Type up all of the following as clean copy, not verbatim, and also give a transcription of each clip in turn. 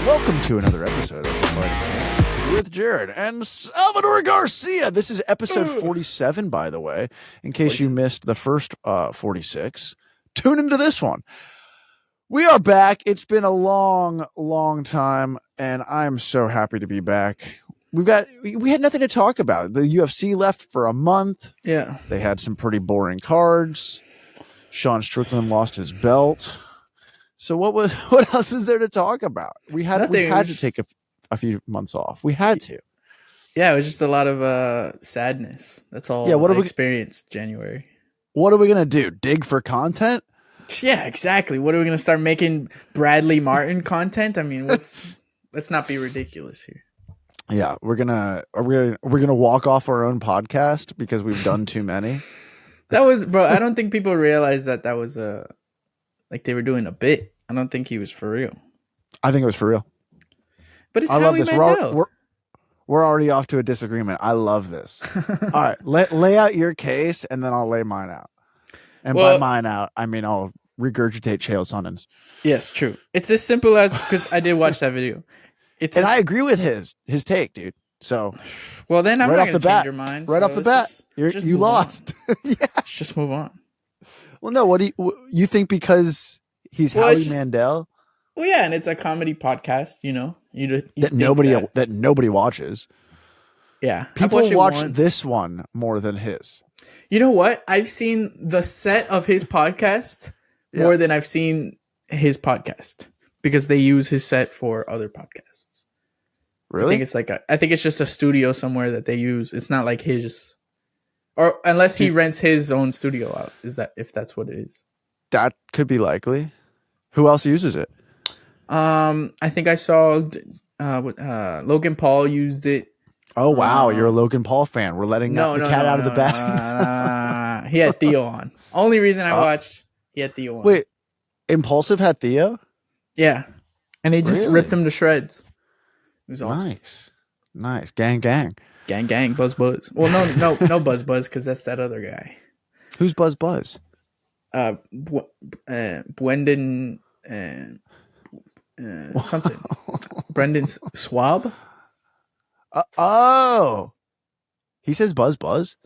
Welcome to another episode of Invited Guests with Jared and Salvador Garcia. This is episode 47, by the way. In case you missed the first 46, tune into this one. We are back. It's been a long, long time, and I'm so happy to be back. We had nothing to talk about. The UFC left for a month. Yeah. They had some pretty boring cards. Sean Strickland lost his belt. So what else is there to talk about? We had to take a few months off. We had to. Yeah, it was just a lot of sadness. That's all. Yeah, I experienced January. What are we gonna do? Dig for content? Yeah, exactly. What are we gonna start making Bradley Martin content? I mean, let's not be ridiculous here. Yeah, we're gonna walk off our own podcast because we've done too many. That was, bro. I don't think people realized that was like they were doing a bit. I don't think he was for real. I think it was for real. But it's I how love we this. met. We're already off to a disagreement. I love this. All right, lay out your case, and then I'll lay mine out. And by mine out, I mean I'll regurgitate Chael Sonnen's. Yes, true. It's as simple as, because I did watch that video. I agree with his take, dude. So, well, then I'm not going to change your mind. Right off the bat, you lost. Yeah, let's just move on. Well, no. What do you think? Because he's Howie Mandel. Well, yeah, and it's a comedy podcast. You know, that nobody watches. Yeah, people watch this one more than his. You know what? I've seen the set of his podcast more than I've seen his podcast because they use his set for other podcasts. Really? I think it's just a studio somewhere that they use. It's not like his, or unless he rents his own studio out. If that's what it is? That could be likely. Who else uses it? I think I saw Logan Paul used it. Oh wow, you're a Logan Paul fan. We're letting the cat out of the bag. He had Theo on. Only reason I watched, he had Theo on. Wait, Impulsive had Theo? Yeah, and he just ripped him to shreds. It was awesome. Nice. Gang, gang. Gang, gang. Buzz, buzz. Well, no Buzz, buzz, because that's that other guy. Who's Buzz, buzz? Brendan, something. Brendan Swab. He says Buzz, buzz.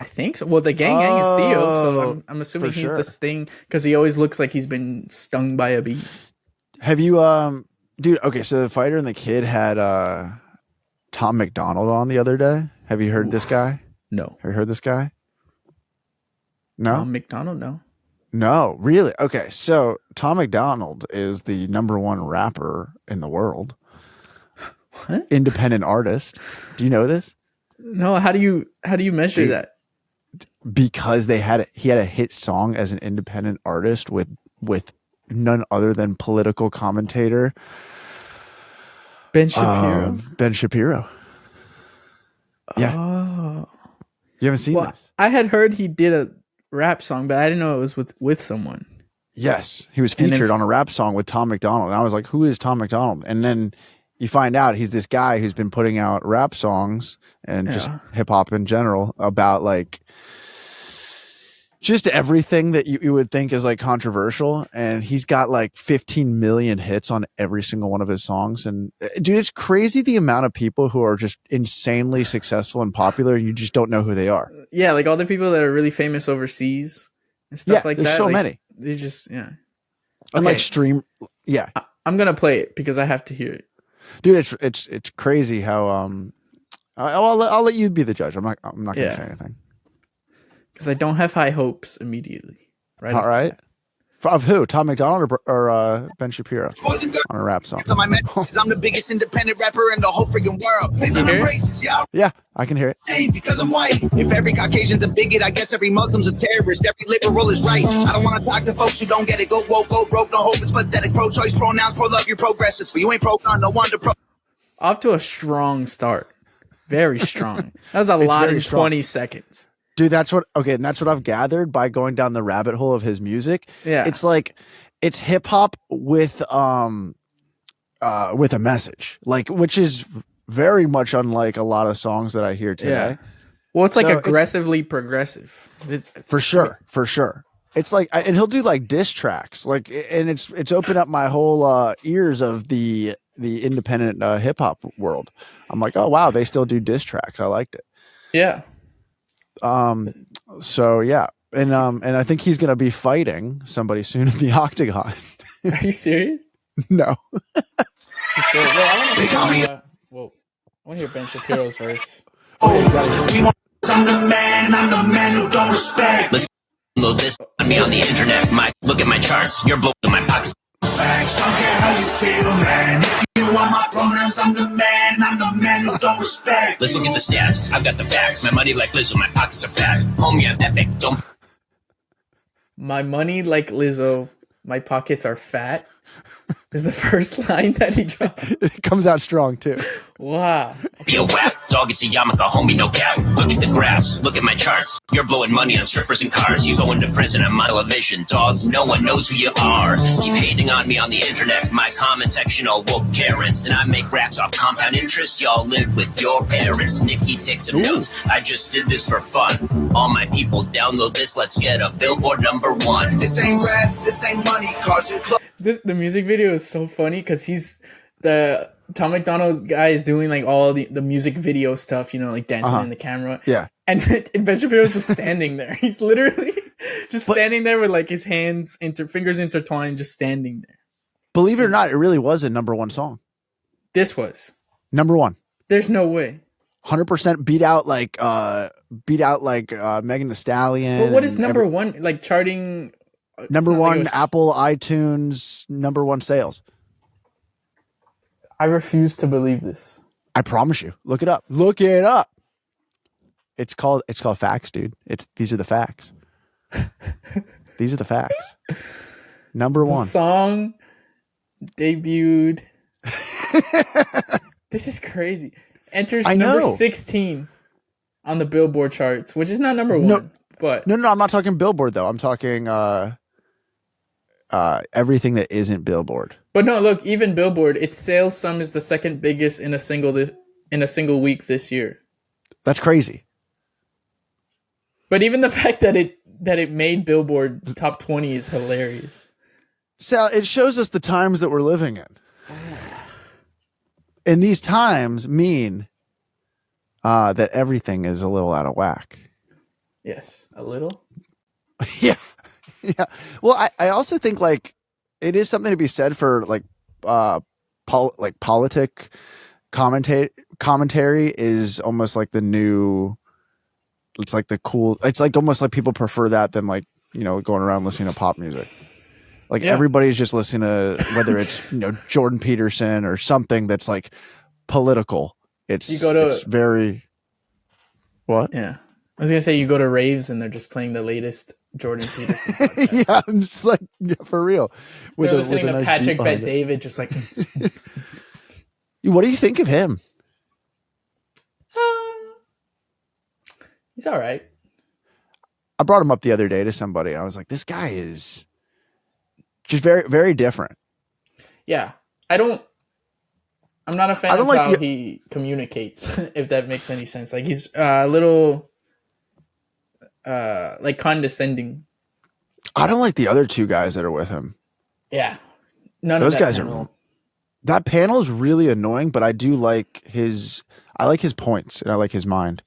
I think so. Well, the gang gang is Theo, so I'm assuming he's the Sting because he always looks like he's been stung by a bee. Have you dude, okay, so the fighter and the kid had Tom McDonald on the other day. Have you heard this guy? No. Have you heard this guy? No? Tom McDonald, no. No, really? Okay, so Tom McDonald is the #1 rapper in the world. What? Independent artist. Do you know this? No, how do you measure that? Because he had a hit song as an independent artist with none other than political commentator Ben Shapiro. Ben Shapiro. Yeah. Oh. You haven't seen this? I had heard he did a rap song, but I didn't know it was with someone. Yes. He was featured on a rap song with Tom McDonald. And I was like, who is Tom McDonald? And then you find out he's this guy who's been putting out rap songs and just hip hop in general about like just everything that you would think is like controversial. And he's got like 15 million hits on every single one of his songs. And dude, it's crazy the amount of people who are just insanely successful and popular. And you just don't know who they are. Yeah. Like all the people that are really famous overseas and stuff like that. There's so like, many. They just, And like stream. Yeah. I'm going to play it because I have to hear it. Dude, it's crazy how, I'll let you be the judge. I'm not going to say anything. Because I don't have high hopes immediately. Right. All right. Of who? Tom McDonald or Ben Shapiro on a rap song? I'm the biggest independent rapper in the whole freaking world. Can you hear it? Yeah, I can hear it. Because I'm white. If every Caucasian's a bigot, I guess every Muslim's a terrorist. Every liberal is right. I don't want to talk to folks who don't get it. Go woke, go broke, no hope. It's pathetic. Pro-choice, pronouns, pro-love, you're progressive. But you ain't pro-gun, no wonder pro. Off to a strong start. Very strong. That was a lot in 20 seconds. Dude, that's what I've gathered by going down the rabbit hole of his music. Yeah. It's like it's hip hop with a message. Like, which is very much unlike a lot of songs that I hear today. Yeah. Well, it's like aggressively progressive. For sure. It's like, and he'll do like diss tracks, like, and it's opened up my whole ears of the independent hip hop world. I'm like, oh wow, they still do diss tracks. I liked it. Yeah. So yeah, and I think he's gonna be fighting somebody soon in the octagon. Are you serious? No. I want to hear Ben Shapiro's verse. I'm the man who don't respect. Let's load this on me on the internet. Look at my charts. You're both in my pockets. Facts, don't care how you feel, man. If you want my programs, I'm the man who don't respect. Let's look at the stats. I've got the facts. My money like Lizzo, my pockets are fat. Homie, I'm epic. Don't. My money like Lizzo, my pockets are fat. Is the first line that he dropped. It comes out strong too. Wow. Be a whack, dog, it's a yarmulke, homie, no cap. Look at the graphs, look at my charts. You're blowing money on strippers and cars. You go into prison, I'm on television, dog. No one knows who you are. Keep hating on me on the internet. My comment section all woke Karens. And I make racks off compound interest. Y'all live with your parents. Nikki, take some notes. I just did this for fun. All my people, download this. Let's get a Billboard #1. This ain't rap, this ain't money, cars and clothes. The music video is so funny because he's the Tom McDonald guy is doing like all the music video stuff, you know, like dancing in the camera. Yeah. And Ben Shapiro's just standing there. He's literally just standing there with like his hands fingers intertwined, just standing there. Believe it or not, it really was a #1 song. This was #1. There's no way. 100% beat out like Megan Thee Stallion. But what is #1 like charting? #1 Apple iTunes #1 sales. I refuse to believe this. I promise you. Look it up. Look it up. It's called facts, dude. These are the facts. These are the facts. #1 The song debuted. This is crazy. Enters number 16 on the Billboard charts, which is not #1. No, but no, I'm not talking Billboard though. I'm talking everything that isn't Billboard. But no, look, even Billboard, its sales sum is the second biggest in a single week this year. That's crazy. But even the fact that it made Billboard top 20 is hilarious. Sal, it shows us the times that we're living in. And these times mean that everything is a little out of whack. Yes, a little. Yeah. Yeah. Well, I also think like it is something to be said for like politic commentary is almost like the new. It's like the cool. It's like almost like people prefer that than like, you know, going around listening to pop music. Like everybody's just listening to whether it's, you know, Jordan Peterson or something that's like political. It's very. What? Yeah. I was gonna say you go to raves and they're just playing the latest Jordan Peterson podcast. Yeah, I'm just like, yeah, for real. They're listening to Patrick Bet David, just like. What do you think of him? He's all right. I brought him up the other day to somebody, and I was like, "This guy is just very, very different." Yeah, I'm not a fan of how he communicates. If that makes any sense, like he's a little. Like condescending. I don't like the other two guys that are with him. Yeah, those guys are. That panel is really annoying, but I do like his. I like his points, and I like his mind.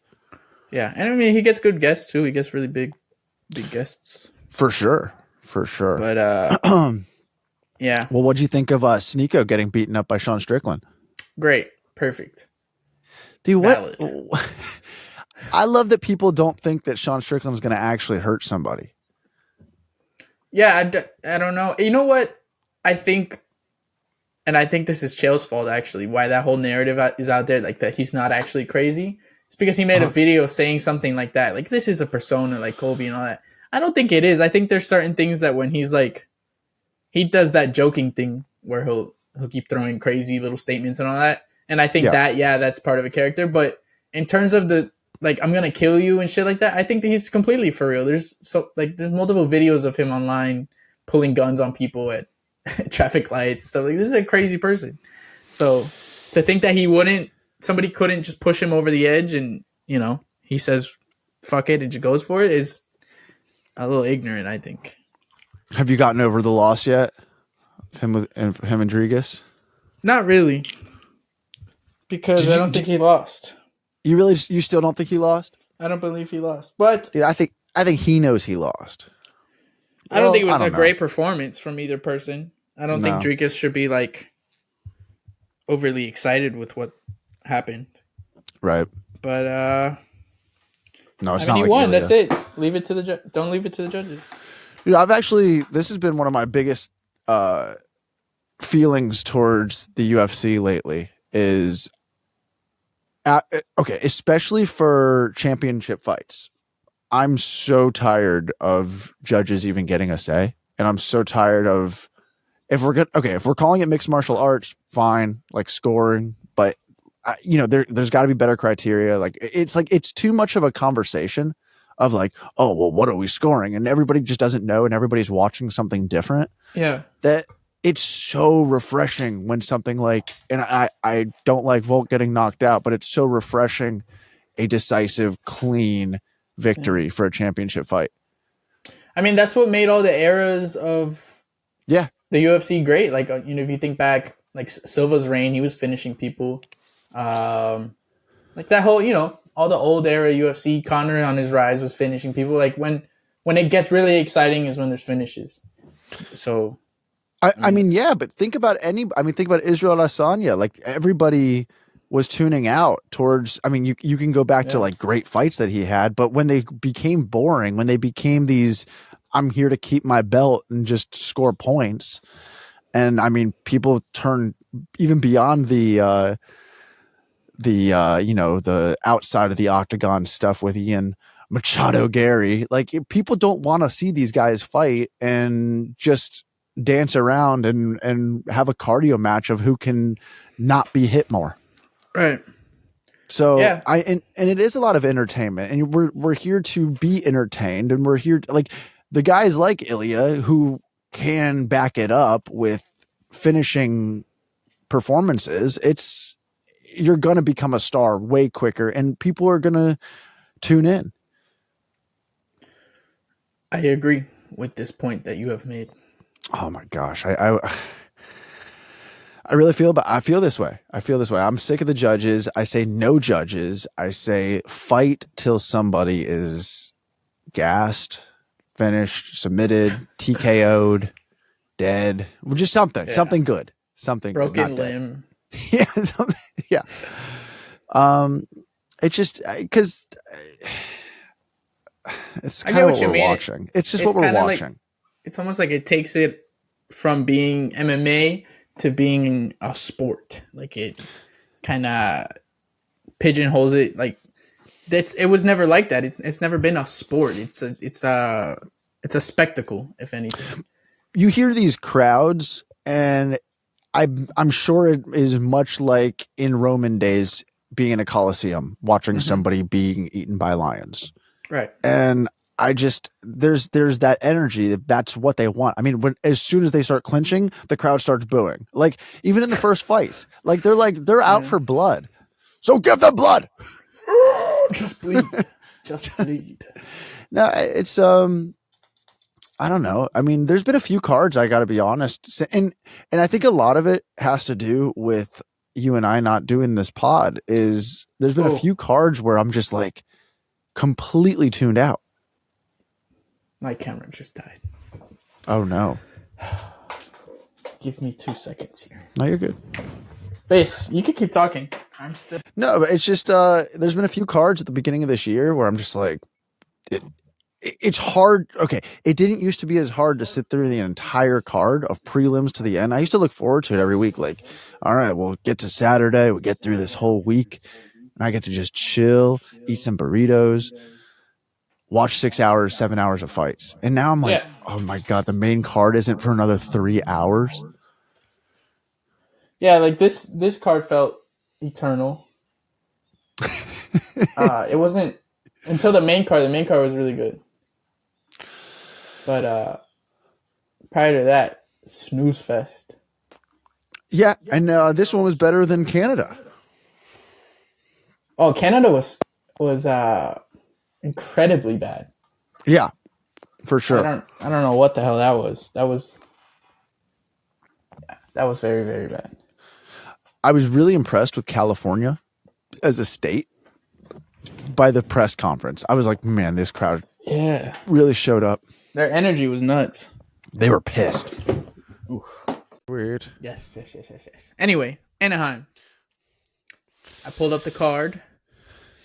Yeah, and I mean he gets good guests too. He gets really big guests. For sure. But yeah. Well, what'd you think of Sneeko getting beaten up by Sean Strickland? Great, perfect, dude. Valid. What? I love that people don't think that Sean Strickland's going to actually hurt somebody. Yeah, I don't know. You know what? I think this is Chael's fault, actually, why that whole narrative is out there, like that he's not actually crazy. It's because he made a video saying something like that. Like, this is a persona, like Kobe and all that. I don't think it is. I think there's certain things that when he's like, he does that joking thing where he'll keep throwing crazy little statements and all that. And I think that's part of a character. But in terms of the, like, I'm gonna kill you and shit like that, I think that he's completely for real. There's multiple videos of him online pulling guns on people at traffic lights and stuff. Like, this is a crazy person. So to think that somebody couldn't just push him over the edge and, you know, he says fuck it and just goes for it is a little ignorant, I think. Have you gotten over the loss yet? Him and Drigas? Not really, because I don't think he lost. You still don't think he lost? I don't believe he lost, but Yeah, I think he knows he lost. I don't think it was a know. great performance from either person. I don't think Drigas should be like overly excited with what happened. Right. But no, it's I mean, not he like won. Ilya. That's it. Leave it to the don't leave it to the judges. Dude, this has been one of my biggest feelings towards the UFC lately is okay, especially for championship fights. I'm so tired of judges even getting a say, and I'm so tired of if we're calling it mixed martial arts, fine, like scoring, but there's got to be better criteria. Like it's too much of a conversation of like, oh well, what are we scoring? And everybody just doesn't know, and everybody's watching something different. Yeah, that it's so refreshing when something like, and I don't like Volk getting knocked out, but it's so refreshing, a decisive, clean victory for a championship fight. I mean, that's what made all the eras of the UFC great. Like if you think back, like Silva's reign, he was finishing people. Like that whole, all the old era UFC, Conor on his rise was finishing people. Like when it gets really exciting is when there's finishes. So, I mean, yeah, but think about Israel Adesanya. Like everybody was tuning out towards. I mean, you can go back to like great fights that he had, but when they became boring, when they became these, I'm here to keep my belt and just score points. And I mean, people turn even beyond the outside of the octagon stuff with Ian Machado Gary. Like people don't want to see these guys fight and just dance around and have a cardio match of who can not be hit more. Right. So and it is a lot of entertainment, and we're here to be entertained, and we're here to, like the guys like Ilya who can back it up with finishing performances. You're going to become a star way quicker, and people are going to tune in. I agree with this point that you have made. Oh my gosh. I really I feel this way. I'm sick of the judges. I say no judges. I say fight till somebody is gassed, finished, submitted, TKO'd, dead. Just something good. Something broken limb. Yeah. Yeah. It's just because it's kind of what we're watching. It's just what we're watching. Like, it's almost like it takes it from being MMA to being a sport. Like it kind of pigeonholes it. Like it was never like that. It's never been a sport. It's a spectacle, if anything. You hear these crowds, and I'm sure it is much like in Roman days being in a Coliseum watching somebody being eaten by lions. Right. And I just there's that energy that's what they want. I mean, as soon as they start clinching, the crowd starts booing. Like even in the first fights, they're out for blood. So give them blood. Just bleed. Just bleed. No, it's I don't know. I mean, there's been a few cards, I got to be honest. And I think a lot of it has to do with you and I not doing this pod. There's been a few cards where I'm just like completely tuned out. My camera just died. Oh no. Give me 2 seconds here. No, you're good. Base, you can keep talking. I'm still. No, but it's just there's been a few cards at the beginning of this year where I'm just like it's hard. Okay, it didn't used to be as hard to sit through the entire card of prelims to the end. I used to look forward to it every week. Like, all right, we'll get to Saturday, we'll get through this whole week, and I get to just chill, eat some burritos, watch 6 hours, 7 hours of fights. And now I'm like, oh my God, the main card isn't for another 3 hours. Yeah, like this card felt eternal. It wasn't until the main card. The main card was really good. But prior to that, snooze fest. Yeah, and this one was better than Canada. Oh, Canada was incredibly bad. Yeah, For sure. I don't know what the hell that was. That was very, very bad. I was really impressed with California as a state by the press conference. I was like, man, this crowd really showed up. Their energy was nuts. They were pissed. Oof. Weird. Yes. Anyway, Anaheim. I pulled up the card.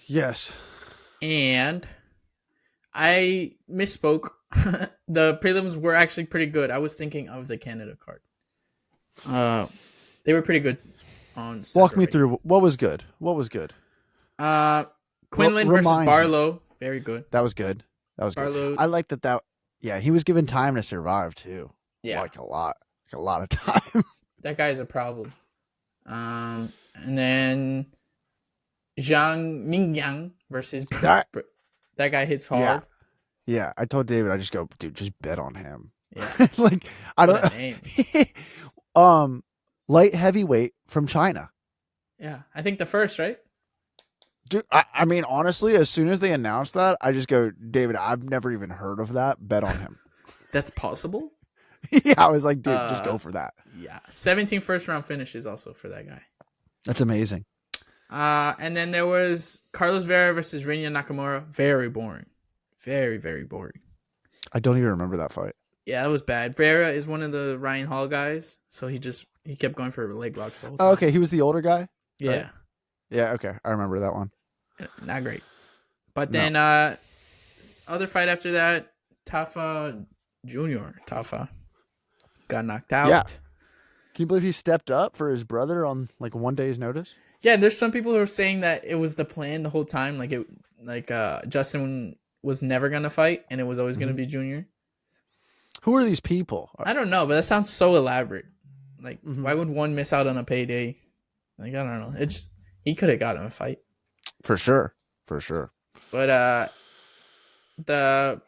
Yes. And I misspoke. The prelims were actually pretty good. I was thinking of the Canada card. They were pretty good on Saturday. Walk me through what was good. Quinlan versus Barlow. Very good. That was good. Barlow. I like that. Yeah, he was given time to survive too. Yeah. Like a lot of time. That guy's a problem. And then Zhang Mingyang versus That guy hits hard. Yeah, I told David, I just go, dude, just bet on him. Yeah. Like I don't light heavyweight from China. Yeah. I think the first, right? Dude, I mean, honestly, as soon as they announced that, I just go, David, I've never even heard of that. Bet on him. That's possible? Yeah, I was like, dude, just go for that. Yeah. 17 first round finishes also for that guy. That's amazing. And then there was Carlos Vera versus Rinya Nakamura. Very boring. Very, very boring. I don't even remember that fight. Yeah, that was bad. Vera is one of the Ryan Hall guys, so he kept going for leg locks the whole time. Oh, okay, he was the older guy? Yeah. Right? Yeah, okay. I remember that one. Not great. But then other fight after that, Tafa got knocked out. Yeah. Can you believe he stepped up for his brother on like 1 day's notice? Yeah, there's some people who are saying that it was the plan the whole time. Justin was never gonna fight, and it was always gonna be Junior. Who are these people? I don't know, but that sounds so elaborate. Like, why would one miss out on a payday? Like, I don't know. He could have got him a fight. For sure. But the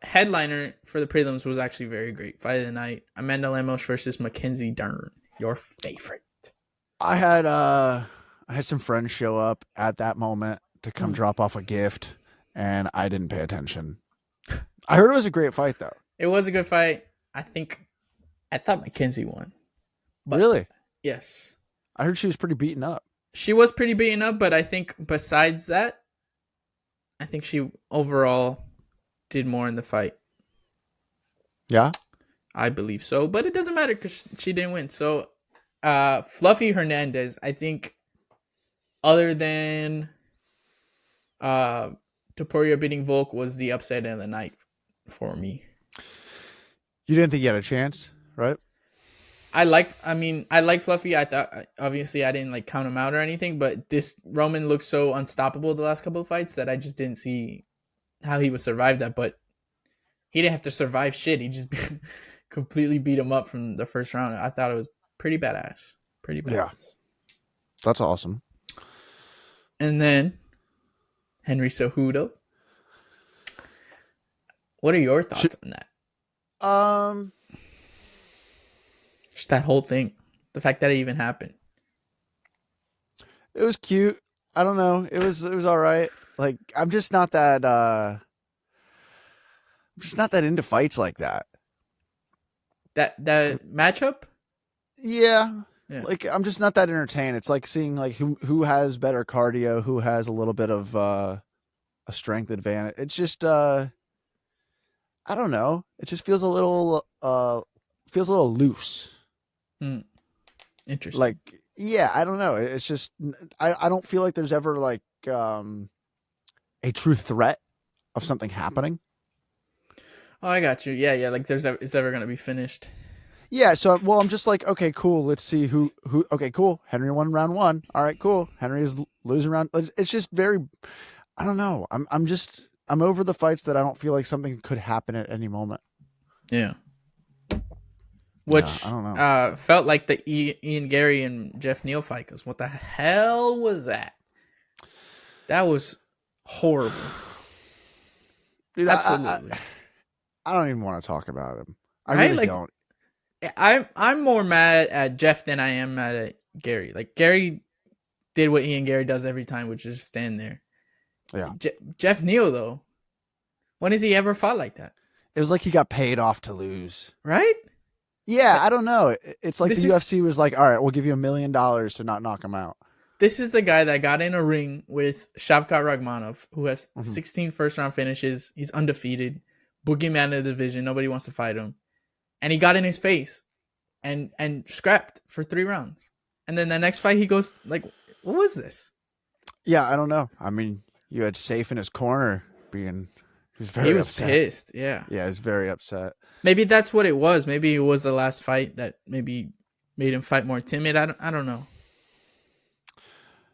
headliner for the prelims was actually very great. Fight of the night: Amanda Lemos versus Mackenzie Dern. Your favorite. I had some friends show up at that moment to come drop off a gift, and I didn't pay attention. I heard it was a great fight, though. It was a good fight. I thought Mackenzie won. But really? Yes. I heard she was pretty beaten up. She was pretty beaten up, but I think besides that, I think she overall did more in the fight. Yeah? I believe so, but it doesn't matter because she didn't win. So, Fluffy Hernandez, I think, other than Topuria beating Volk, was the upset of the night for me. You didn't think you had a chance, right? I like Fluffy. I thought, obviously, I didn't count him out or anything, but this Roman looked so unstoppable the last couple of fights that I just didn't see how he would survive that. But he didn't have to survive shit. He just completely beat him up from the first round. I thought it was pretty badass. Yeah. That's awesome. And then Henry Cejudo. What are your thoughts on that? Just that whole thing. The fact that it even happened. It was cute. I don't know. It was all right. Like, I'm just not that into fights like that. That matchup? Yeah. Like, I'm just not that entertained. It's like seeing who has better cardio, who has a little bit of a strength advantage. It's just I don't know. It just feels a little loose. Interesting. Like, yeah, I don't know. It's just I don't feel like there's ever a true threat of something happening. Oh, I got you. Yeah. Like, it's ever gonna be finished. Yeah. So, well, I'm just like, okay, cool. Let's see who. Okay, cool. Henry won round 1. All right, cool. Henry is losing round. It's just very. I don't know. I'm over the fights that I don't feel like something could happen at any moment. Yeah. Which I don't know. Felt like the Ian Gary and Jeff Neal fight, because what the hell was that? That was horrible. Dude, Absolutely. I don't even want to talk about him. I really don't. I'm more mad at Jeff than I am mad at Gary. Like, Gary did what Ian Gary does every time, which is just stand there. Yeah. Jeff Neal, though, When has he ever fought like that? It was like he got paid off to lose. Right? Yeah, I don't know. It's like This the is- UFC was like, all right, we'll give you $1 million to not knock him out. This is the guy that got in a ring with Shavkat Rakhmonov, who has Mhm. 16 first-round finishes. He's undefeated. Boogeyman of the division. Nobody wants to fight him. And he got in his face and scrapped for 3 rounds. And then the next fight, he goes, like, what was this? Yeah, I don't know. I mean, you had Safe in his corner being... He was very upset. Pissed, yeah. Yeah, he was very upset. Maybe that's what it was. Maybe it was the last fight that maybe made him fight more timid. I don't know.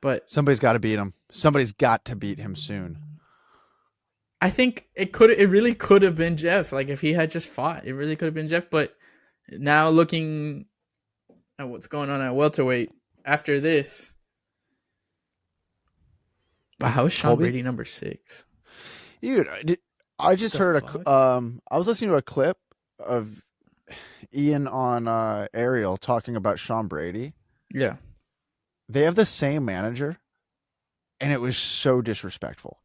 But Somebody's got to beat him. Somebody's got to beat him soon. I think it really could have been Jeff. Like if he had just fought, it really could have been Jeff. But now looking at what's going on at welterweight after this, wow, how is Sean Colby? Brady number 6? Dude, I just heard I was listening to a clip of Ian on Ariel talking about Sean Brady. Yeah, They have the same manager, and it was so disrespectful.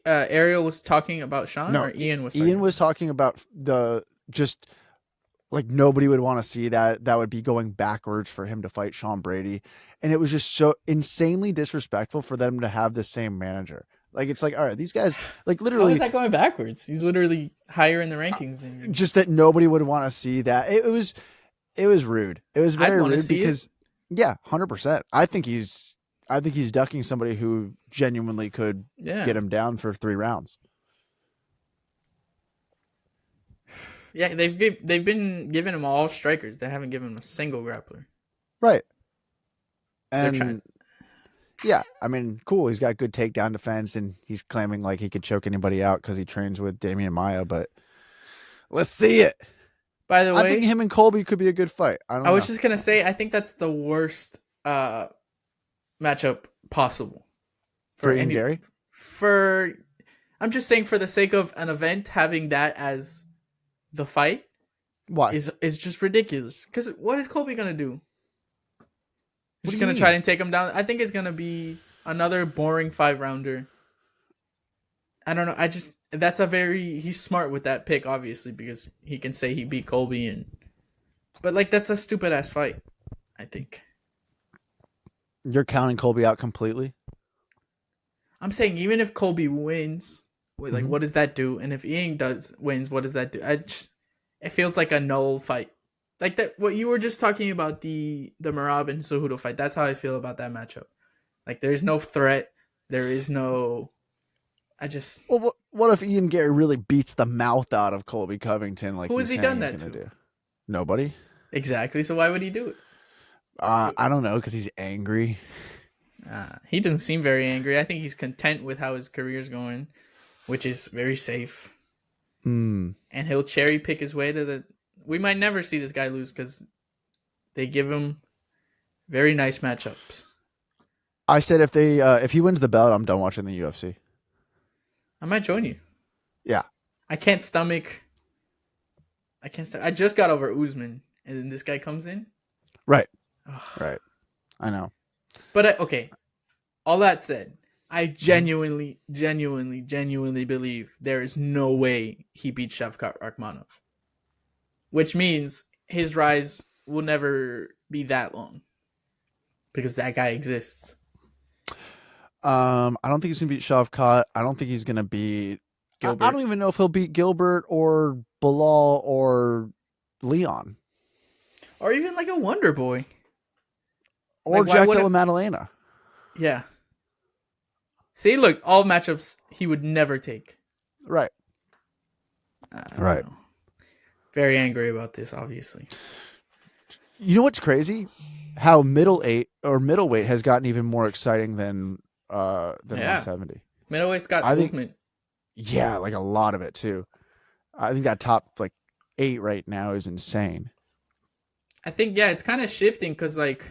Ariel was talking about Sean, No, or Ian was. Ian was talking about the just like nobody would want to see that. That would be going backwards for him to fight Sean Brady, and it was just so insanely disrespectful for them to have the same manager. Like it's like, all right, these guys like How literally is that going backwards? He's literally higher in the rankings than you. just that nobody would want to see that. It was rude. It was very wanna rude see it. because yeah, 100%. I think he's ducking somebody who genuinely could Yeah, get him down for 3 rounds. yeah. They've been giving him all strikers. They haven't given him a single grappler. Right. They're And trying. yeah, I mean, cool. He's got good takedown defense, and he's claiming like he could choke anybody out because he trains with Damian Maia. But let's see it. By the way, I think him and Colby could be a good fight. I don't know. I was just gonna say, I think that's the worst matchup possible for Ian Gary. I'm just saying, for the sake of an event, having that as the fight Why? is just ridiculous. Because what is Colby gonna do? What He's do you gonna mean? try and take him down. I think it's gonna be another boring 5-rounder. I don't know. He's smart with that pick, obviously, because he can say he beat Colby, but like that's a stupid ass fight, I think. You're counting Colby out completely. I'm saying even if Colby wins, Mhm. what does that do? And if Ian wins, what does that do? It feels like a null fight. Like that, what you were just talking about, the Merab and Cejudo fight. That's how I feel about that matchup. Like there's no threat. There is no. Well, what if Ian Gary really beats the mouth out of Colby Covington? Like Who has he's he saying done he's that gonna to? do? Nobody. Exactly. So why would he do it? I don't know because he's angry. He doesn't seem very angry. I think he's content with how his career's going, which is very safe. Hmm. And he'll cherry pick his way to the. We might never see this guy lose because they give him very nice matchups. I said if he wins the belt, I'm done watching the UFC. I might join you. Yeah. I can't stomach. I just got over Usman, and then this guy comes in. Right. Ugh. Right. I know. But okay. All that said, I genuinely believe there is no way he beats Shavkat Rakhmonov, which means his rise will never be that long because that guy exists. I don't think he's gonna beat Shavkat. I don't think he's gonna beat. Gilbert. I don't even know if he'll beat Gilbert or Bilal or Leon Or even like a Wonder Boy. or Like, why Jack would Della Maddalena. Yeah. See, look, all matchups he would never take. Right. I don't Right. know. Very angry about this, obviously. You know what's crazy? How middleweight has gotten even more exciting than Yeah. 170. Middleweight's got I think- movement. Yeah, like a lot of it too. I think that top like 8 right now is insane. I think, yeah, it's kind of shifting because, like,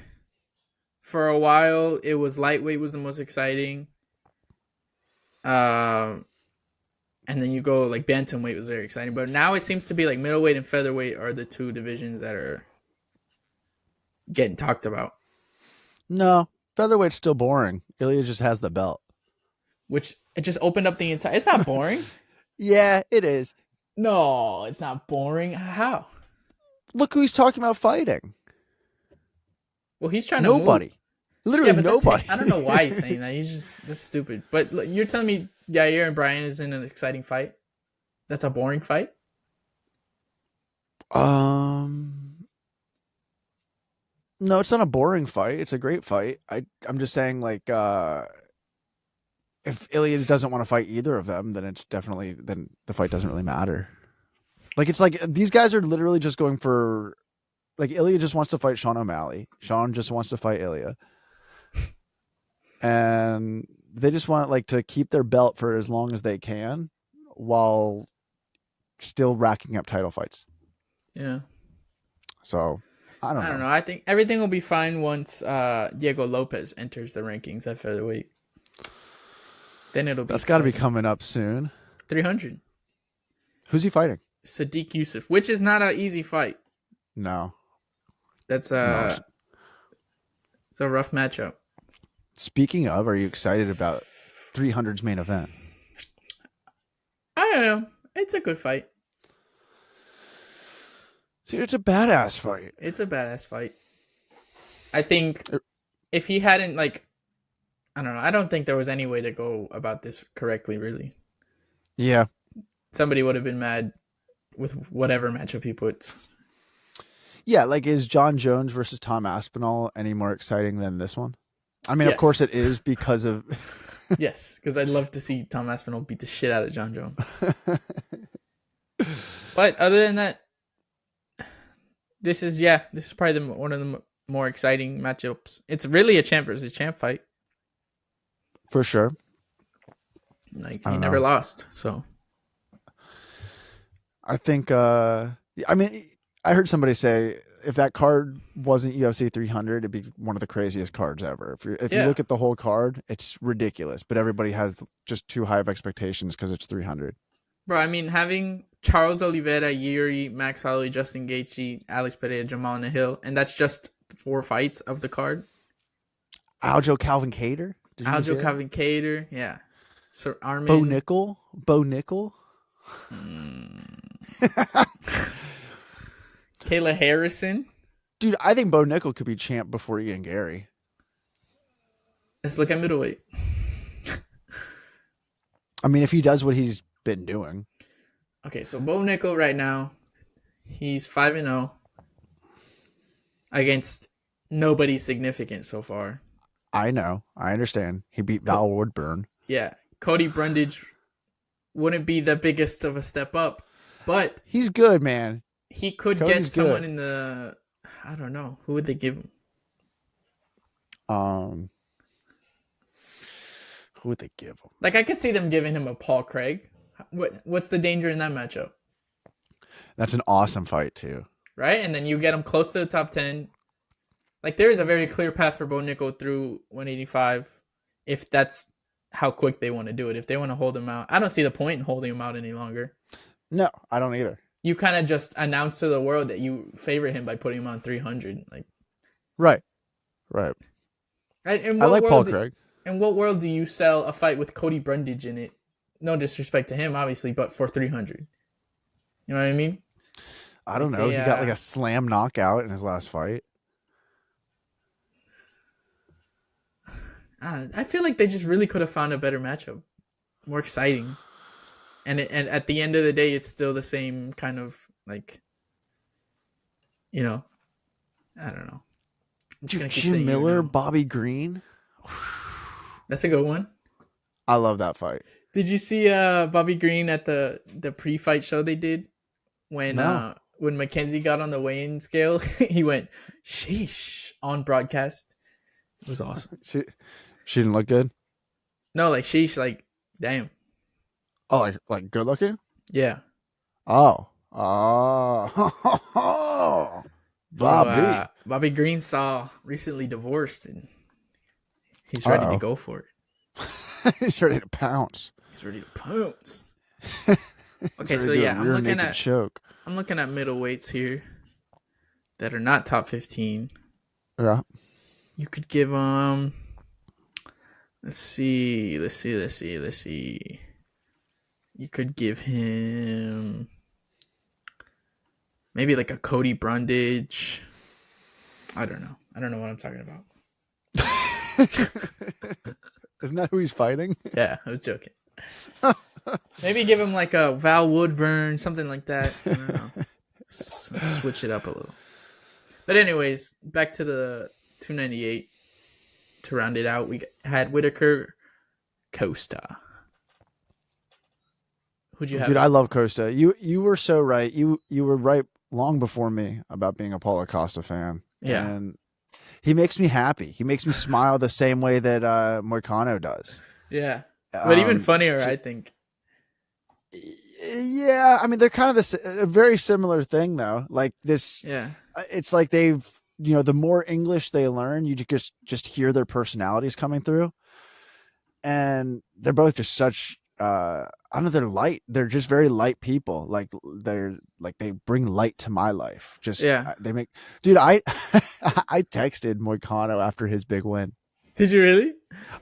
for a while, it was lightweight was the most exciting. And then you go, like, bantamweight was very exciting. But now it seems to be, like, middleweight and featherweight are the 2 divisions that are getting talked about. No, featherweight's still boring. Ilya just has the belt. Which It just opened up the entire. It's not boring. Yeah, it is. No, it's not boring. How? Look who he's talking about fighting. Well, he's trying to move. Nobody. Literally Yeah, but nobody. I don't know why he's saying that. That's stupid. But you're telling me Yair and Brian is in an exciting fight? That's a boring fight? No, it's not a boring fight. It's a great fight. I'm just saying, like, if Illia doesn't want to fight either of them, then then the fight doesn't really matter. Like, it's like these guys are literally just going for, like, Illia just wants to fight Sean O'Malley. Sean just wants to fight Illia. And they just want, like, to keep their belt for as long as they can while still racking up title fights. Yeah. So, I don't know. I think everything will be fine once Diego Lopez enters the rankings at featherweight. Then it'll be. That's got to be coming up soon. 300. Who's he fighting? Sadiq Yusuf, which is not an easy fight. No. It's a rough matchup. Speaking of, are you excited about 300's main event? I don't know. It's a good fight. Dude, it's a badass fight. It's a badass fight. I think if he hadn't, like, I don't know. I don't think there was any way to go about this correctly, really. Yeah. Somebody would have been mad with whatever matchup he puts. Yeah, like, is John Jones versus Tom Aspinall any more exciting than this one? I mean, Yes. Of course it is because of... Yes, because I'd love to see Tom Aspinall beat the shit out of John Jones. But other than that, this is probably one of the more exciting matchups. It's really a champ versus champ fight. For sure. Like, he never lost, so. I think, I mean, I heard somebody say if that card wasn't UFC 300, it'd be one of the craziest cards ever. If you look at the whole card, it's ridiculous, but everybody has just too high of expectations because it's 300. Bro, I mean, having Charles Oliveira, Yuri, Max Holloway, Justin Gaethje, Alex Pereira, Jamal Nahill, and that's just 4 fights of the card. Aljo Calvin Kattar? Aljo Calvin Kattar, yeah. Sir Armin. Bo Nickel? Kayla Harrison. Dude, I think Bo Nickel could be champ before Ian Gary. Let's look at middleweight. I mean, if he does what he's been doing. Okay, so Bo Nickel right now, he's 5-0 against nobody significant so far. I know. I understand. He beat Val Woodburn. Yeah. Cody Brundage wouldn't be the biggest of a step up, but he's good, man. He could get someone in the, I don't know, who would they give him? Who would they give him? Like, I could see them giving him a Paul Craig. What's the danger in that matchup? That's an awesome fight too. Right? And then you get him close to the top 10. Like, there is a very clear path for Bo Nickel through 185 if that's how quick they want to do it. If they want to hold him out. I don't see the point in holding him out any longer. No, I don't either. You kind of just announce to the world that you favor him by putting him on 300. Like, Right. Right? I like Paul Craig. In what world do you sell a fight with Cody Brundage in it? No disrespect to him, obviously, but for 300. You know what I mean? I don't know. He got like a slam knockout in his last fight. I feel like they just really could have found a better matchup, more exciting, and at the end of the day, it's still the same kind of, like, you know, I don't know. Jim Miller, Bobby Green. That's a good one. I love that fight. Did you see Bobby Green at the pre-fight show they did when Mackenzie got on the weigh-in scale? He went, "Sheesh" on broadcast. It was awesome. She didn't look good? No, like, sheesh, like, damn. Oh, like good looking? Yeah. Oh. Bobby. So, Bobby Green recently divorced, and he's ready to go for it. He's ready to pounce. Okay, so yeah, I'm looking at middleweights here that are not top 15. Yeah. You could give Let's see. You could give him maybe like a Cody Brundage. I don't know. I don't know what I'm talking about. Isn't that who he's fighting? Yeah, I was joking. Maybe give him like a Val Woodburn, something like that. I don't know. Switch it up a little. But anyways, back to the 298. To round it out, we had Whitaker, Costa. Who'd you have? Dude, I love Costa. You were so right. You were right long before me about being a Paulo Costa fan. Yeah. And he makes me happy. He makes me smile the same way that Moicano does. Yeah. But even funnier, I think. Yeah, I mean they're kind of a very similar thing though. Like this, Yeah. It's like they've, the more English they learn, you just hear their personalities coming through, and they're both just such. I don't know. They're light. They're just very light people. Like they bring light to my life. Just they make. Dude, I I texted Moicano after his big win. Did you really?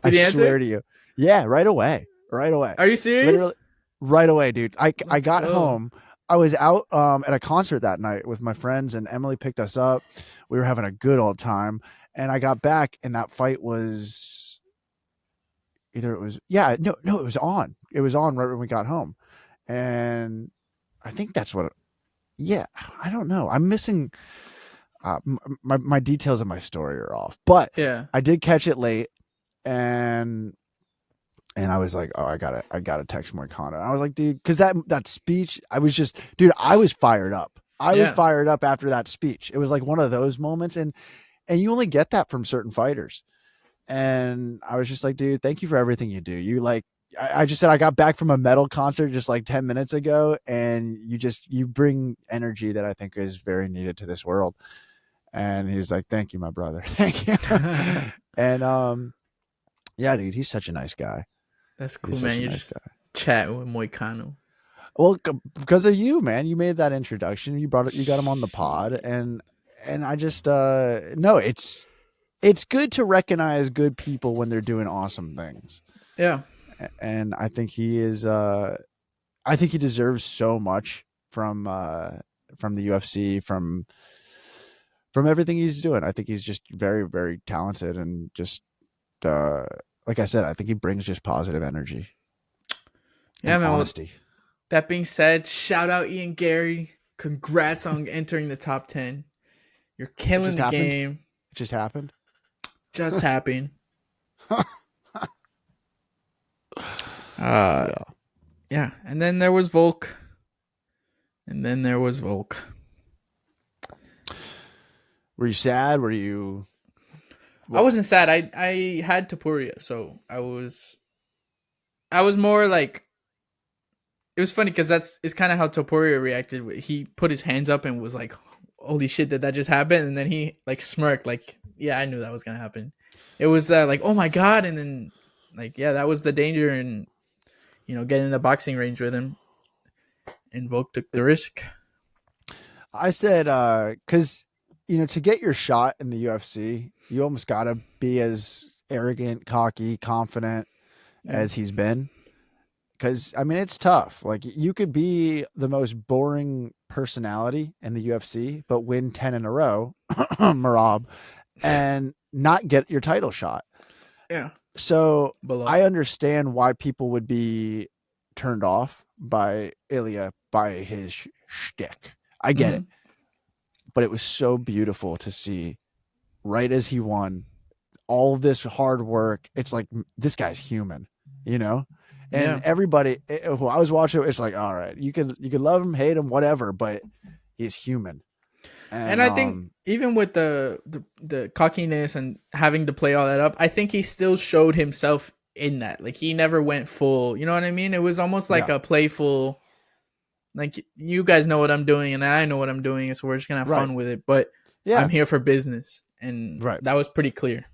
Did I swear to you. Yeah, right away. Right away. Are you serious? Literally, right away, dude. I got home. I was out at a concert that night with my friends, and Emily picked us up. We were having a good old time, and I got back, and that fight was it was on. It was on right when we got home, and I think that's what. Yeah, I don't know. I'm missing. My details of my story are off, but yeah, I did catch it late, and I was like, oh, I gotta text Moicano. I was like, dude, because that speech, I was fired up. I was fired up after that speech. It was like one of those moments, and you only get that from certain fighters. And I was just like, dude, thank you for everything you do. You like, I just said I got back from a metal concert just like 10 minutes ago, and you bring energy that I think is very needed to this world. And he was like, thank you, my brother. Thank you. And yeah, dude, he's such a nice guy. That's cool, man. You're just chatting with Moicano. Well, because of you, man. You made that introduction. You got him on the pod, and I just no, it's good to recognize good people when they're doing awesome things. Yeah, and I think he is. I think he deserves so much from the UFC, from everything he's doing. I think he's just very, very talented, and just like I said, I think he brings just positive energy. Yeah, man. Honesty. Well, that being said, shout out Ian Gary. Congrats on entering the top 10. You're killing the game. It just happened. Just happened. Yeah. And then there was Volk. Were you sad? Were you? I wasn't sad. I had Topuria, so I was more like. It was funny because it's kind of how Topuria reacted. He put his hands up and was like, "Holy shit, did that just happen?" And then he like smirked, like, "Yeah, I knew that was gonna happen." It was like, "Oh my god!" And then like, yeah, that was the danger, and getting in the boxing range with him. And Volk took the risk. I said, because to get your shot in the UFC, you almost gotta be as arrogant, cocky, confident as he's been. Because, I mean, it's tough. Like, you could be the most boring personality in the UFC, but win 10 in a row, Marab, and not get your title shot. Yeah. So I understand why people would be turned off by Illia, by his shtick. I get it. But it was so beautiful to see, right as he won, all this hard work. It's like, this guy's human, And everybody who I was watching, it's like, all right, you could love him, hate him, whatever, but he's human. And I think even with the cockiness and having to play all that up, I think he still showed himself in that. Like, he never went full, you know what I mean? It was almost like a playful, like, you guys know what I'm doing and I know what I'm doing, so we're just going to have fun with it. But I'm here for business. And that was pretty clear.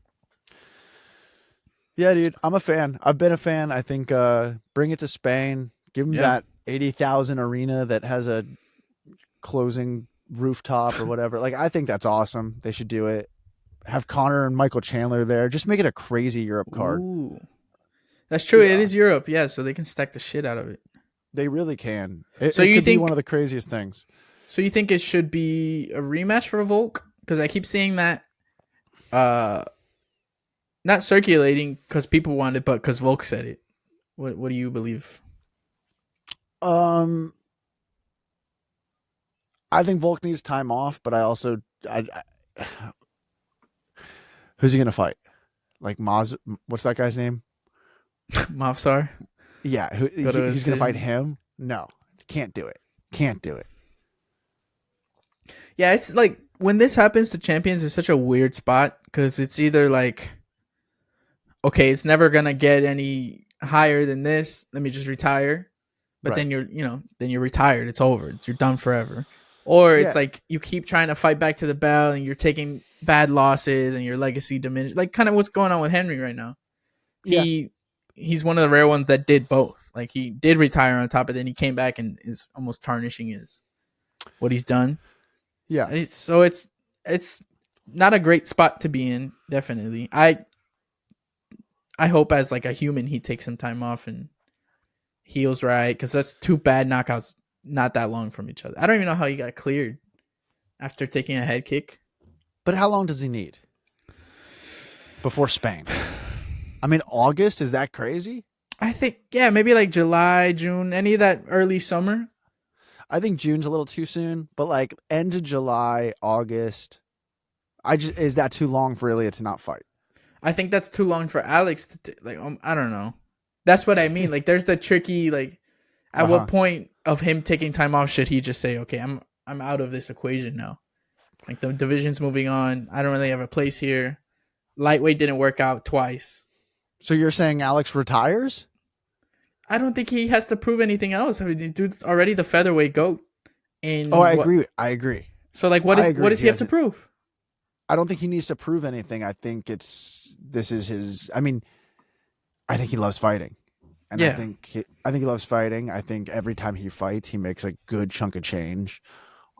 Yeah, dude, I'm a fan. I've been a fan. I think bring it to Spain. Give him that 80,000 arena that has a closing rooftop or whatever. Like, I think that's awesome. They should do it. Have Connor and Michael Chandler there. Just make it a crazy Europe card. Ooh. That's true. Yeah. It is Europe, yeah, so they can stack the shit out of it. They really can. So It you could be think- one of the craziest things. So you think it should be a rematch for Volk? Because I keep seeing that, not circulating because people want it, but because Volk said it. What do you believe? I think Volk needs time off, but I also, who's he gonna fight? Like Maz? What's that guy's name? Mavsar? Yeah, he's gonna fight him. No, can't do it. Can't do it. Yeah, it's like when this happens to champions, it's such a weird spot because it's either like, okay, it's never gonna get any higher than this. Let me just retire. But then you're retired. It's over. You're done forever. Or it's like you keep trying to fight back to the belt and you're taking bad losses and your legacy diminishes. Like kind of what's going on with Henry right now. He's one of the rare ones that did both. Like he did retire on top, but then he came back and is almost tarnishing what he's done. Yeah. It's not a great spot to be in. Definitely. I hope as like a human he takes some time off and heals right, because that's two bad knockouts not that long from each other. I don't even know how he got cleared after taking a head kick. But how long does he need before Spain? I mean, August, is that crazy? I think, yeah, maybe like July, June, any of that early summer. I think June's a little too soon, but like end of July, August, is that too long for Illia to not fight? I think that's too long for Alex to I don't know. That's what I mean. Like there's the tricky, like at what point of him taking time off should he just say, okay, I'm out of this equation now. Like the division's moving on. I don't really have a place here. Lightweight didn't work out twice. So you're saying Alex retires? I don't think he has to prove anything else. I mean, the dude's already the featherweight GOAT. And agree. I agree. So like, what does he have to prove? I don't think he needs to prove anything. I think this is his. I mean, I think he loves fighting, and I think he loves fighting. I think every time he fights, he makes a good chunk of change.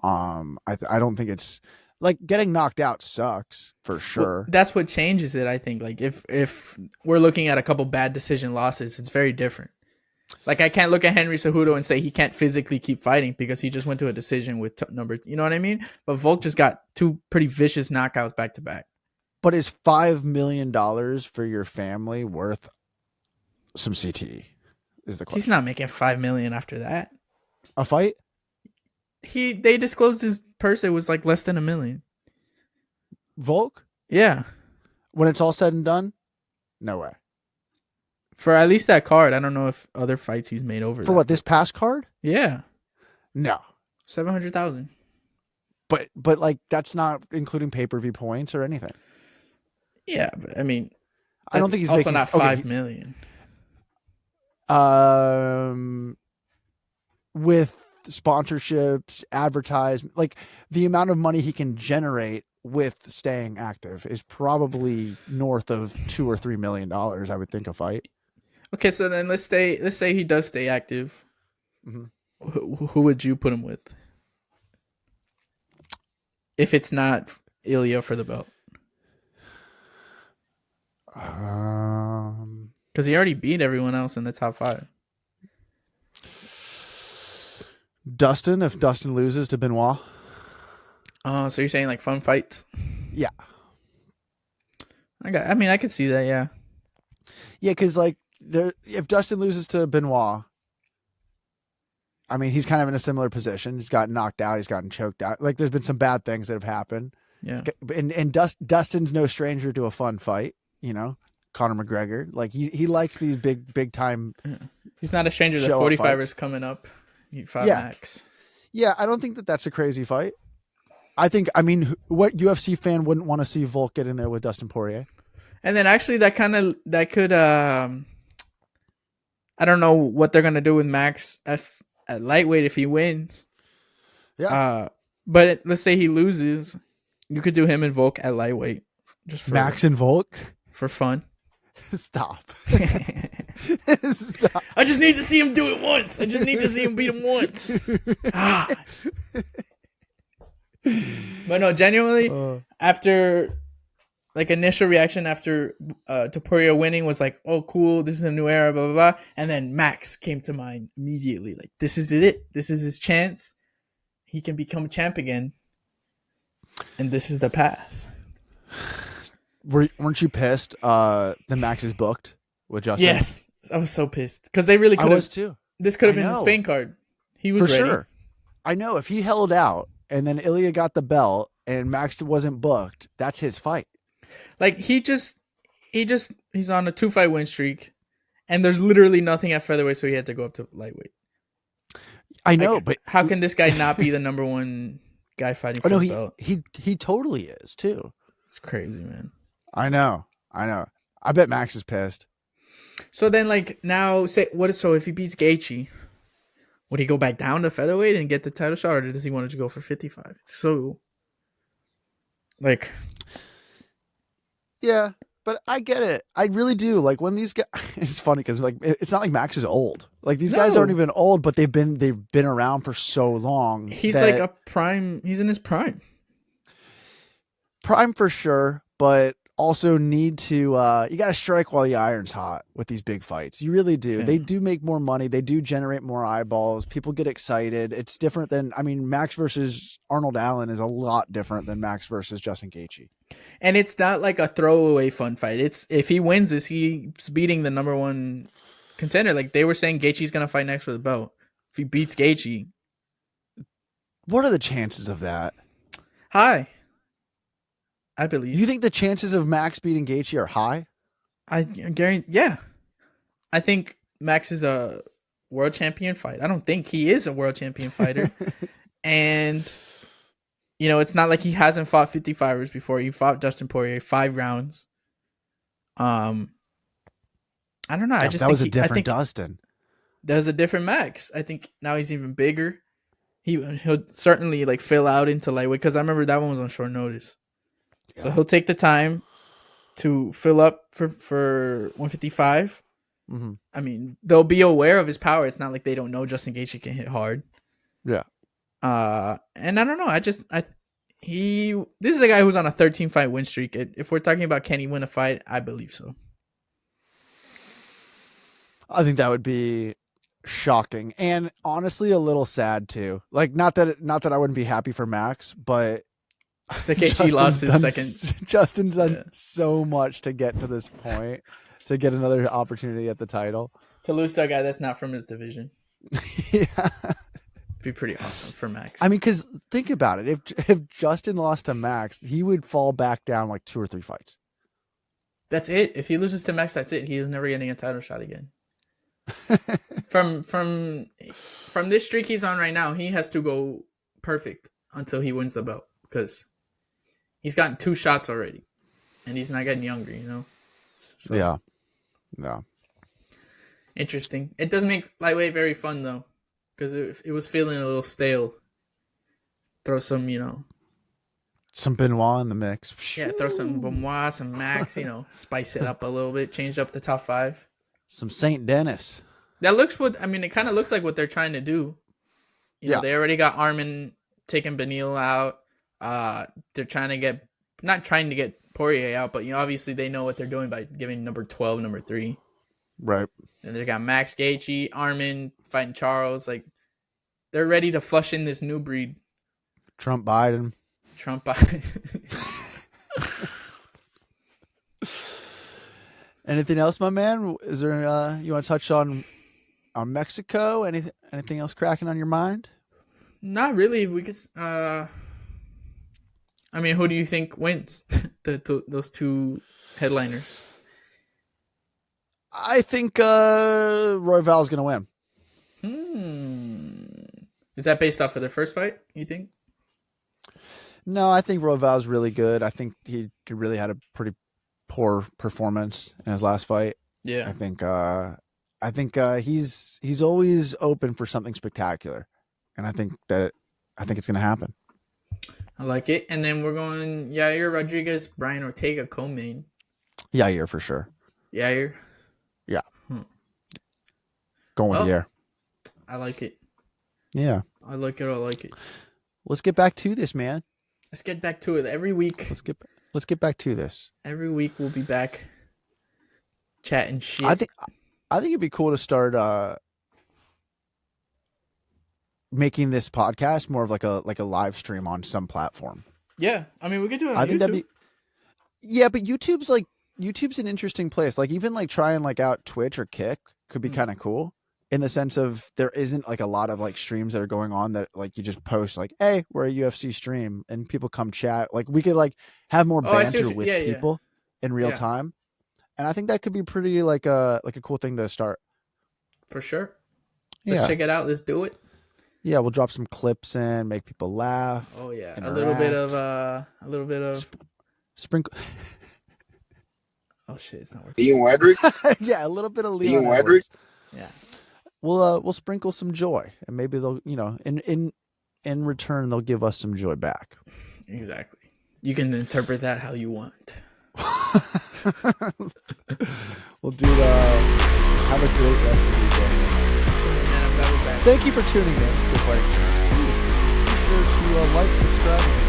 I don't think it's like getting knocked out sucks for sure. Well, that's what changes it. I think like if we're looking at a couple bad decision losses, it's very different. Like I can't look at Henry Cejudo and say he can't physically keep fighting because he just went to a decision with number. You know what I mean? But Volk just got two pretty vicious knockouts back to back. But is $5 million for your family worth some CTE? Is the question. He's not making $5 million after that. A fight? They disclosed his purse. It was like less than $1 million. Volk? Yeah. When it's all said and done? No way. For at least that card. I don't know if other fights he's made over. For what, this past card? Yeah. No. 700,000. But like that's not including pay-per-view points or anything. Yeah, but I mean, I don't think he's also making, not $5 million. With sponsorships, advertisement, like the amount of money he can generate with staying active is probably north of $2 or $3 million. I would think a fight. Okay, so then let's say he does stay active. Mm-hmm. Who would you put him with? If it's not Illia for the belt. Because he already beat everyone else in the top 5. Dustin, if Dustin loses to Benoit. So you're saying like fun fights? Yeah. I mean, I could see that, yeah. Yeah, because like if Dustin loses to Benoit, I mean, he's kind of in a similar position. He's gotten knocked out. He's gotten choked out. Like there's been some bad things that have happened. Yeah. And Dustin's no stranger to a fun fight, you know? Conor McGregor. Like he likes these big time. He's not a stranger to 45ers coming up. Max. Yeah, I don't think that's a crazy fight. I what UFC fan wouldn't want to see Volk get in there with Dustin Poirier? And then actually that could I don't know what they're gonna do with Max at lightweight if he wins. Yeah. But let's say he loses, you could do him and Volk at lightweight, just for Max and Volk for fun. Stop. Stop. I just need to see him do it once. I just need to see him beat him once. But no, genuinely, after like initial reaction after Topuria winning was like, oh cool, this is a new era, blah blah blah. And then Max came to mind immediately. Like this is it. This is his chance. He can become champ again. And this is the path. Weren't you pissed? The Max is booked with Justin. Yes, I was so pissed because they really could have. I was too. This could have I been the know. Spain card. He was For ready. sure. I know if he held out and then Illia got the belt and Max wasn't booked, that's his fight. Like he's on a 2-fight win streak, and there's literally nothing at featherweight, so he had to go up to lightweight. I know, like, but how can this guy not be the number one guy fighting for the belt? He totally is too. It's crazy, man. I know. I bet Max is pissed. So then, like now, so if he beats Gaethje, would he go back down to featherweight and get the title shot, or does he want to go for 55? It's so like, yeah, but I get it. I really do. Like when these guys, it's funny because like it's not like Max is old. Like these guys aren't even old, but they've been around for so long. He's like a prime. He's in his prime. Prime for sure, but also need to you got to strike while the iron's hot with these big fights. You really do. Yeah. They do make more money. They do generate more eyeballs. People get excited. It's different than, I mean, Max versus Arnold Allen is a lot different than Max versus Justin Gaethje. And it's not like a throwaway fun fight. It's if he wins this, he's beating the number one contender. Like they were saying, Gaethje's gonna fight next for the belt. If he beats Gaethje, what are the chances of that? high. I believe. You think the chances of Max beating Gaethje are high? I guarantee. Yeah, I think Max is a world champion fight. I don't think he is a world champion fighter, and you know it's not like he hasn't fought 55ers before. He fought Dustin Poirier 5 rounds. I don't know. I just that think was a different Dustin. There's a different Max. I think now he's even bigger. He'll certainly like fill out into lightweight because I remember that one was on short notice. Yeah. So he'll take the time to fill up for 155. Mm-hmm. I mean, they'll be aware of his power. It's not like they don't know Justin Gaethje can hit hard. Yeah. And I don't know. This is a guy who's on a 13-fight win streak. If we're talking about can he win a fight, I believe so. I think that would be shocking and honestly a little sad too. Like not that I wouldn't be happy for Max, but the Gaethje lost his second. Justin's done so much to get to this point, to get another opportunity at the title. To lose to a guy that's not from his division. Yeah. Be pretty awesome for Max. I mean, because think about it. If Justin lost to Max, he would fall back down like 2 or 3 fights. That's it. If he loses to Max, that's it. He is never getting a title shot again. From this streak he's on right now, he has to go perfect until he wins the belt because he's gotten 2 shots already, and he's not getting younger. You know. So, yeah. Interesting. It does make lightweight very fun though, because it was feeling a little stale. Throw some, some Benoit in the mix. Yeah, throw some Benoit, some Max. Spice it up a little bit, change up the top 5. Some St. Dennis. That looks it kind of looks like what they're trying to do. You know, they already got Armin taking Beneil out. They're not trying to get Poirier out, but obviously they know what they're doing by giving number 12, number 3. Right. And they got Max Gaethje, Armin fighting Charles. Like they're ready to flush in this new breed. Trump Biden. Anything else, my man? Is there you want to touch on Mexico? Anything else cracking on your mind? Not really. We could. I mean, who do you think wins those 2 headliners? I think Royval is going to win. Is that based off of their first fight? You think? No, I think Royval is really good. I think he really had a pretty poor performance in his last fight. Yeah, I think he's always open for something spectacular, and I think it's going to happen. I like it. And then we're going Yair Rodriguez, Brian Ortega co-main. Yair for sure. Yair. Yeah. Going with Yair. I like it. Yeah. I like it. Let's get back to this, man. Let's get back to it every week. let's get back to this. Every week we'll be back chatting shit. I think it'd be cool to start making this podcast more of like a live stream on some platform. Yeah, I mean we could do it on I think YouTube. that'd be. Yeah, but YouTube's an interesting place. Like even like trying like out Twitch or Kick could be kind of cool in the sense of there isn't like a lot of like streams that are going on that like you just post like, hey, we're a UFC stream and people come chat. Like we could like have more Oh, I see banter what with you- yeah, yeah. people in real Yeah. time. And I think that could be pretty like a cool thing to start. For sure. Let's Yeah. check it out. Let's do it. Yeah, we'll drop some clips in, make people laugh. Oh yeah, interact. a little bit of. Sprinkle. Oh shit, it's not working. Ian Wedrick. Yeah, a little bit of Ian Leon Wedrick? Edwards. Yeah. We'll sprinkle some joy, and maybe they'll, in return they'll give us some joy back. Exactly. You can interpret that how you want. Well, dude, have a great rest of your day. Man, I'm glad we're back. Thank you for tuning in to Fighting Chance. Please be sure to like, subscribe, and